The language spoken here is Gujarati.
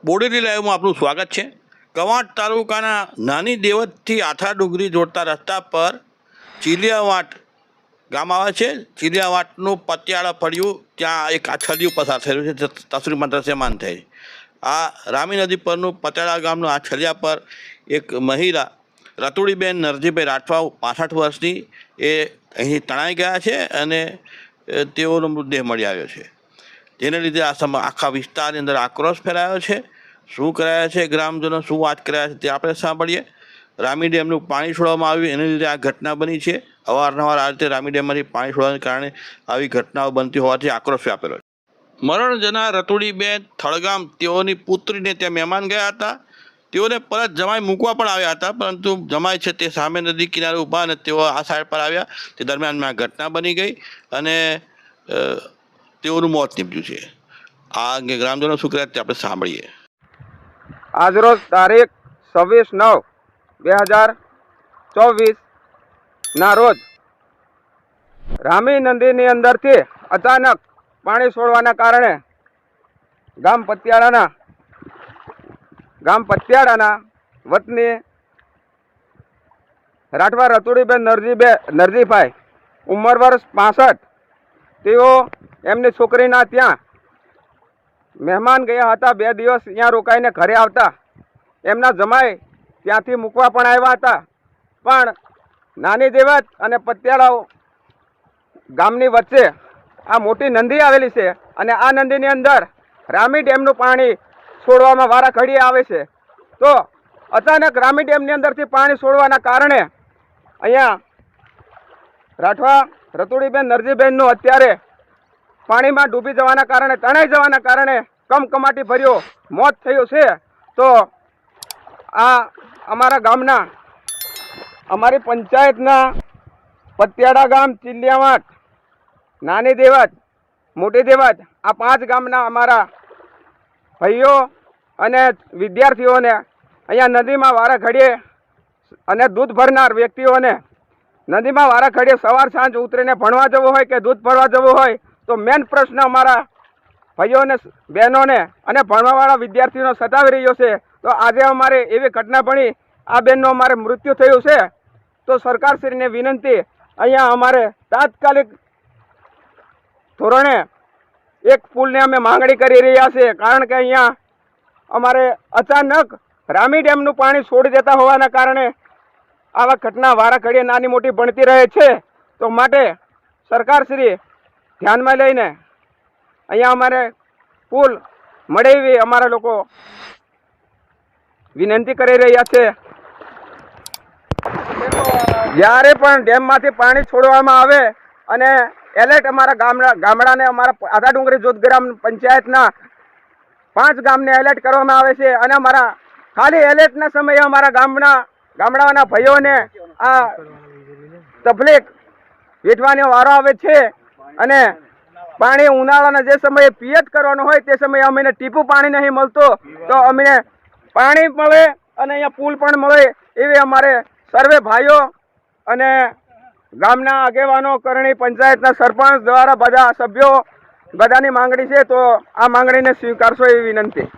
બોડેલી લાઈવમાં આપનું સ્વાગત છે। કવાંટ તાલુકાના નાની દેવતથી આથા ડુંગરી જોડતા રસ્તા પર ચીલિયાવાટ ગામ આવે છે। ચીલિયાવાટનું પતિયાળા ફળિયું, ત્યાં એક આછડિયું પસાર થયેલું છે, તસવીરમાં દ્રશ્યમાન થાય। આ રામી નદી પરનું પતિયાળા ગામનું આ છલિયા પર એક મહિલા રતુડીબેન નરજીભાઈ રાઠવા 65 વર્ષની એ અહીં તણાઈ ગયા છે અને તેઓનો મૃતદેહ મળી આવ્યો છે, જેને લીધે આખા વિસ્તારની અંદર આક્રોશ ફેલાયો છે। શું કરાયા છે ગ્રામજનો, શું વાત કરાયા છે તે આપણે સાંભળીએ। રામી ડેમનું પાણી છોડવામાં આવ્યું, એને લીધે આ ઘટના બની છે। અવારનવાર આ રીતે રામી ડેમમાંથી પાણી છોડવાને કારણે આવી ઘટનાઓ બનતી હોવાથી આક્રોશ વ્યાપેલો છે। મરણ જનાર રતુડીબેન થળગામ તેઓની પુત્રીને ત્યાં મહેમાન ગયા હતા। તેઓને પરત જમાઈ મૂકવા પણ આવ્યા હતા, પરંતુ જમાઈ છે તે સામે નદી કિનારે ઊભા અને તેઓ આ સાઈડ પર આવ્યા। તે દરમિયાનમાં આ ઘટના બની ગઈ અને તેઓનું મોત નીપજ્યું છે। આ અંગે ગ્રામજનો શું કર્યા તે આપણે સાંભળીએ। આજરોજ તારીખ 26/9/2024 ના રોજ રામી નદીની અંદરથી અચાનક પાણી છોડવાના કારણે ગામ પતિયાળાના વતની રાઠવા રતુડીબેન નરજીભાઈ, ઉંમર વર્ષ 65, તેઓ એમની છોકરીના ત્યાં મહેમાન ગયા હતા। 2 દિવસ ત્યાં રોકાઈને ઘરે આવતા એમના જમાઈ ત્યાંથી મૂકવા પણ આવ્યા હતા, પણ નાની દેવત અને પતિયાળા ગામની વચ્ચે આ મોટી નદી આવેલી છે અને આ નદીની અંદર રામી ડેમનું પાણી છોડવામાં વારા ઘડીએ આવે છે। તો અચાનક રામી ડેમની અંદરથી પાણી છોડવાના કારણે અહીંયા રાઠવા રતુડીબેન નરજીભાઈનું અત્યારે પાણીમાં ડૂબી જવાના કારણે, તણાઈ જવાના કારણે કમકમાટી ભર્યો મોત થયું છે। તો આ અમારા ગામના, અમારી પંચાયતના પતિયાળા ગામ, ચીલિયાવાટ, નાની દેવત, મોટી દેવત, આ 5 ગામના અમારા ભાઈઓ અને વિદ્યાર્થીઓને અહીંયા નદીમાં વારા ઘડીએ અને દૂધ ભરનાર વ્યક્તિઓને નદીમાં વારા ઘડીએ સવાર સાંજ ઉતરીને ભણવા જવું હોય કે દૂધ ભરવા જવું હોય તો મેન પ્રશ્ન અમારા ભાઈઓને, બહેનોને અને ભણવાવાળા વિદ્યાર્થીઓને સતાવી રહ્યો છે। તો આજે અમારે એવી ઘટના બની, આ બેનનું અમારે મૃત્યુ થયું છે। તો સરકારશ્રીને વિનંતી, અહીંયા અમારે તાત્કાલિક ધોરણે એક પુલને અમે માંગણી કરી રહ્યા છીએ, કારણ કે અહીંયા અમારે અચાનક રામી ડેમનું પાણી છોડી દેતા હોવાના કારણે આવા ઘટના વારા ઘડીએ નાની મોટી બનતી રહે છે। તો માટે સરકારશ્રી ધ્યાનમાં લઈને અહીંયા અમારે પુલ મળે એવી અમારા લોકો વિનંતી કરી રહ્યા છે। જ્યારે પણ ડેમમાંથી પાણી છોડવામાં આવે અને એલર્ટ અમારા ગામડાને, અમારા આથા ડુંગરી જૂથ ગ્રામ પંચાયતના 5 ગામને એલર્ટ કરવામાં આવે છે અને અમારા ખાલી એલર્ટના સમયે અમારા ગામડાના ભાઈઓને આ તકલીફ વેઠવાનો વારો આવે છે અને પાણી ઉનાળાના જે સમયે પિયત કરવાનો હોય તે સમયે અમને ટીપું પાણી નહીં મળતું, તો અમને પાણી મળે અને અહીંયા પુલ પણ મળે એવી અમારે સર્વે ભાઈઓ અને ગામના આગેવાનો, કરણી પંચાયતના સરપંચ દ્વારા બધા સભ્યો બધાની માંગણી છે। તો આ માંગણીને સ્વીકારશો એવી વિનંતી।